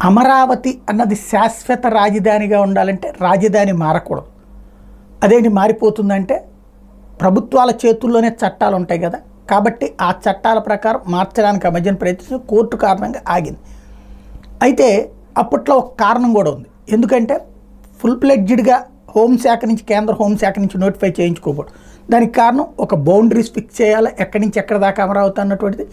అమరావతి అన్నది శాశ్వత రాజధానిగా ఉండాలంటే రాజధాని మారకూడదు. అదేంటి మారిపోతుందంటే ప్రభుత్వాల చేతుల్లోనే చట్టాలు ఉంటాయి కదా, కాబట్టి ఆ చట్టాల ప్రకారం మార్చడానికి ఆ మధ్యన ప్రయత్నించి కోర్టు కారణంగా ఆగింది. అయితే అప్పట్లో ఒక కారణం కూడా ఉంది. ఎందుకంటే ఫుల్ ప్లెడ్జ్డ్గా హోంశాఖ నుంచి కేంద్ర హోంశాఖ నుంచి నోటిఫై చేయించుకోకూడదు. దానికి కారణం ఒక బౌండరీస్ ఫిక్స్ చేయాలి, ఎక్కడి నుంచి ఎక్కడి దాకా అమరావతి అన్నటువంటిది.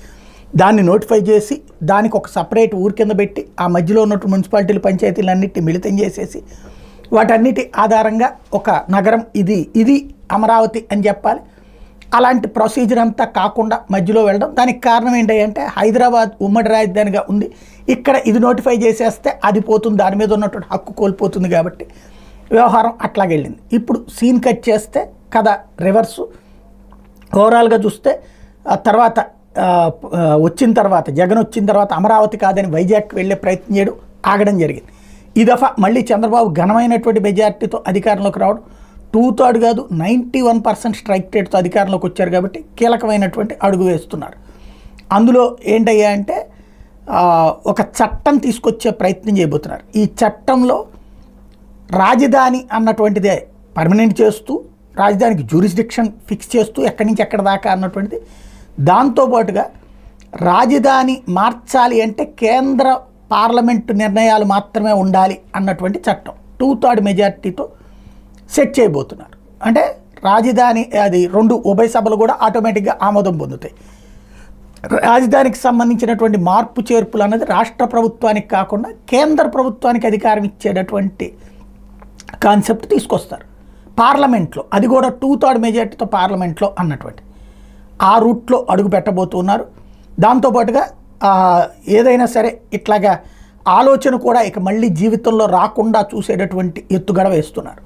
దాన్ని నోటిఫై చేసి దానికి ఒక సపరేట్ ఊరి కింద పెట్టి ఆ మధ్యలో ఉన్నటువంటి మున్సిపాలిటీలు పంచాయతీలన్నింటినీ మిళితం చేసేసి వాటన్నిటి ఆధారంగా ఒక నగరం ఇది అమరావతి అని చెప్పాలి. అలాంటి ప్రొసీజర్ అంతా కాకుండా మధ్యలో వెళ్ళడం. దానికి కారణం ఏంటంటే హైదరాబాద్ ఉమ్మడి రాజధానిగా ఉంది, ఇక్కడ ఇది నోటిఫై చేసేస్తే అది పోతుంది, దాని మీద ఉన్నటువంటి హక్కు కోల్పోతుంది. కాబట్టి వ్యవహారం అట్లాగెళ్ళింది. ఇప్పుడు సీన్ కట్ చేస్తే కథ రివర్సు. ఓవరాల్గా చూస్తే తర్వాత వచ్చిన తర్వాత జగన్ వచ్చిన తర్వాత అమరావతి కాదని వైజాగ్ వెళ్ళే ప్రయత్నం చేయడం ఆగడం జరిగింది. ఈ దఫా మళ్ళీ చంద్రబాబు ఘనమైనటువంటి మెజార్టీతో అధికారంలోకి రావడం, 2/3 కాదు 91% స్ట్రైక్ రేట్తో అధికారంలోకి వచ్చారు. కాబట్టి కీలకమైనటువంటి అడుగు వేస్తున్నారు. అందులో ఏంటయ్యా అంటే ఒక చట్టం తీసుకొచ్చే ప్రయత్నం చేయబోతున్నారు. ఈ చట్టంలో రాజధాని అన్నటువంటిదే పర్మనెంట్ చేస్తూ రాజధానికి జ్యూరిస్డిక్షన్ ఫిక్స్ చేస్తూ ఎక్కడి నుంచి ఎక్కడి దాకా అన్నటువంటిది. దాంతోపాటుగా రాజధాని మార్చాలి అంటే కేంద్ర పార్లమెంటు నిర్ణయాలు మాత్రమే ఉండాలి అన్నటువంటి చట్టం 2/3 మెజార్టీతో సెట్ చేయబోతున్నారు. అంటే రాజధాని అది 2 ఉభయ సభలు కూడా ఆటోమేటిక్గా ఆమోదం పొందుతాయి. రాజధానికి సంబంధించినటువంటి మార్పు చేర్పులు అన్నది రాష్ట్ర ప్రభుత్వానికి కాకుండా కేంద్ర ప్రభుత్వానికి అధికారం ఇచ్చేటటువంటి కాన్సెప్ట్ తీసుకొస్తారు పార్లమెంట్లో. అది కూడా 2/3 మెజార్టీతో పార్లమెంట్లో అన్నటువంటి ఆ రూట్లో అడుగు పెట్టబోతున్నారు. దాంతోపాటుగా ఏదైనా సరే ఇట్లాగా ఆలోచన కూడా ఇక మళ్ళీ జీవితంలో రాకుండా చూసేటటువంటి ఎత్తుగడ వేస్తున్నారు.